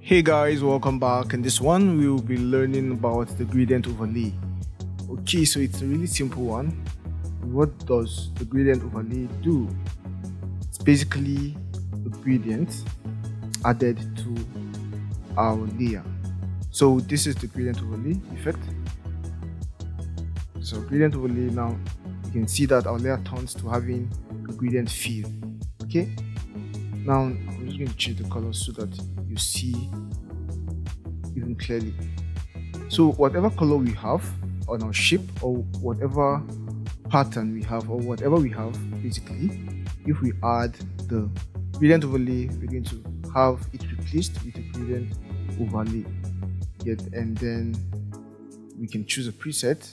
Hey guys, welcome back. In this one, we will be learning about the gradient overlay. Okay, so it's a really simple one. What does the gradient overlay do? It's basically a gradient added to our layer. So this is the gradient overlay effect. So gradient overlay, now you can see that our layer turns to having a gradient fill. Okay, now I'm just going to change the color so that you see even clearly. So whatever color we have on our shape, or whatever pattern we have, or whatever we have, basically, if we add the gradient overlay, we're going to have it replaced with a gradient overlay. And then we can choose a preset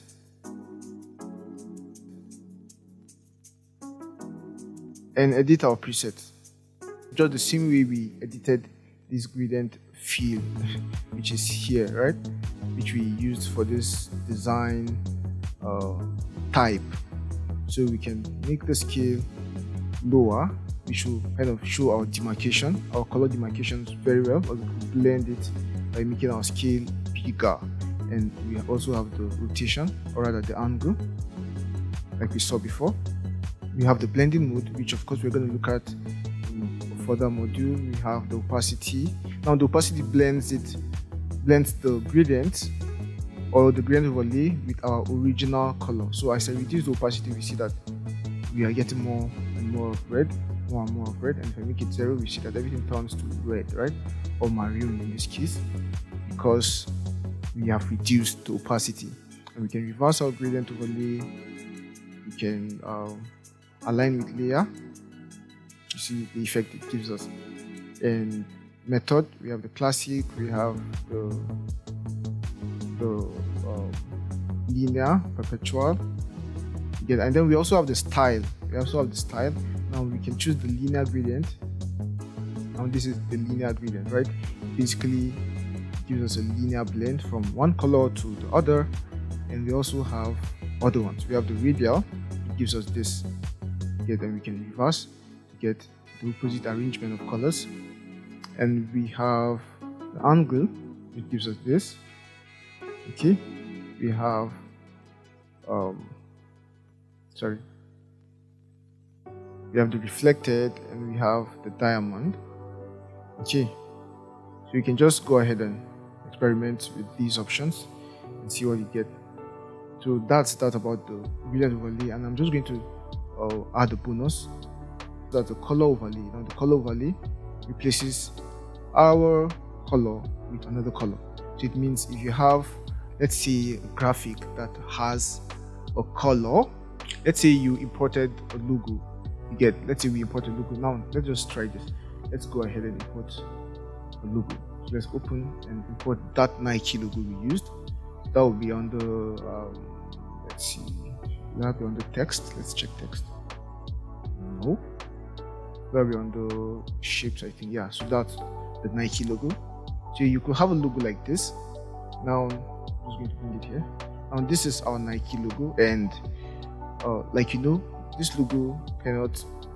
and edit our preset just the same way we edited this gradient fill, which is here, right, which we used for this design type. So we can make the scale lower, which will kind of show our demarcation, our color demarcations very well, or we can blend it by making our scale bigger. And we also have the rotation, or rather the angle, like we saw before. We have the blending mode, which of course we're going to look at in a further module. We have the opacity. Now the opacity blends the gradient, or the gradient overlay, with our original color. So as I reduce the opacity, we see that we are getting more and more of red, more and more of red. And if I make it 0, we see that everything turns to red, right, or maroon in this case, because we have reduced the opacity. And we can reverse our gradient overlay. We can align with layer. You see the effect it gives us. And method, we have the classic, we have the linear, perpetual, and then we also have the style. Now we can choose the linear gradient. Now this is the linear gradient, right? Basically gives us a linear blend from one color to the other. And we also have other ones. We have the radial, it gives us this. Then we can reverse to get the opposite arrangement of colors. And we have the angle, it gives us this. Okay, we have we have the reflected, and we have the diamond. Okay, so you can just go ahead and experiment with these options and see what you get. So that's that about the gradient overlay, and I'm just going to add a bonus. That's a color overlay. Now the color overlay replaces our color with another color. So it means if you have, let's say, a graphic that has a color, let's say you imported a logo. Let's say we imported a logo. Now let's just try this. Let's go ahead and import a logo. So let's open and import that Nike logo we used. That will be under let's see, that'll be on the text. Let's check text. No, that'll be on the shapes, I think. Yeah, so that's the Nike logo. So you could have a logo like this. Now I'm just going to bring it here. Now this is our Nike logo, and like this logo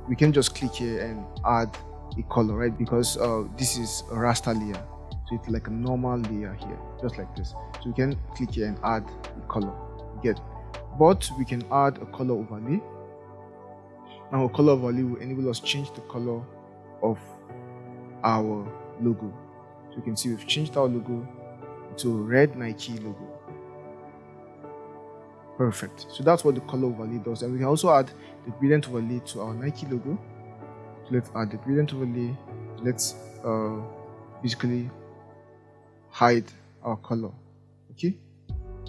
we can just click here and add a color, right? Because this is a raster layer, so it's like a normal layer here, just like this. So we can click here and add a color. But we can add a color overlay. Now a color overlay will enable us to change the color of our logo. So you can see we've changed our logo to a red Nike logo. Perfect. So that's what the color overlay does. And we can also add the gradient overlay to our Nike logo. So let's add the gradient overlay. Let's basically hide our color. Okay,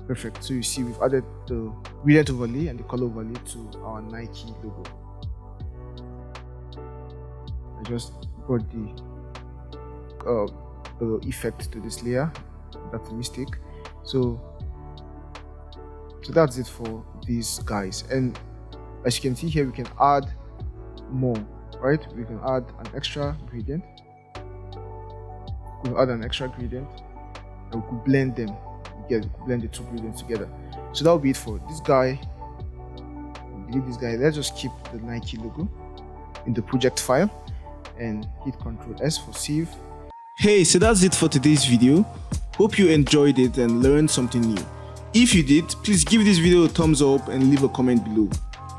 perfect. So you see we've added the gradient overlay and the color overlay to our Nike logo. I just brought the effect to this layer. That's a mistake. So that's it for these guys. And as you can see here, we can add more, right? We can add an extra gradient. We'll add an extra gradient, and we could blend them. Blend the two gradients together. So that will be it for this guy. Delete this guy. Let's just keep the Nike logo in the project file and hit Ctrl S for save. Hey, so that's it for today's video. Hope you enjoyed it and learned something new. If you did, please give this video a thumbs up and leave a comment below.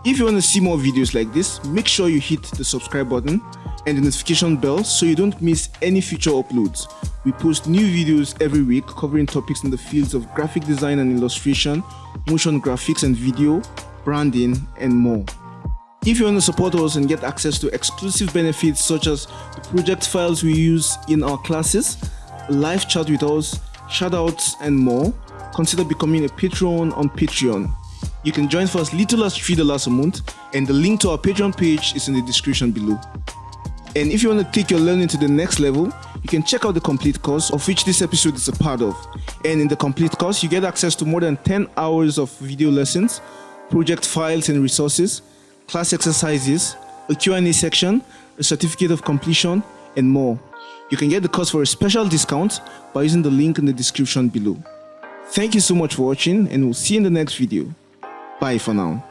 If you want to see more videos like this, make sure you hit the subscribe button and the notification bell so you don't miss any future uploads. We post new videos every week covering topics in the fields of graphic design and illustration, motion graphics and video, branding, and more. If you want to support us and get access to exclusive benefits such as the project files we use in our classes, a live chat with us, shoutouts, and more, consider becoming a patron on Patreon. You can join for as little as $3 a month, and the link to our Patreon page is in the description below. And if you want to take your learning to the next level, you can check out the complete course, of which this episode is a part of. And in the complete course, you get access to more than 10 hours of video lessons, project files and resources, class exercises, a Q&A section, a certificate of completion, and more. You can get the course for a special discount by using the link in the description below. Thank you so much for watching, and we'll see you in the next video. Bye for now.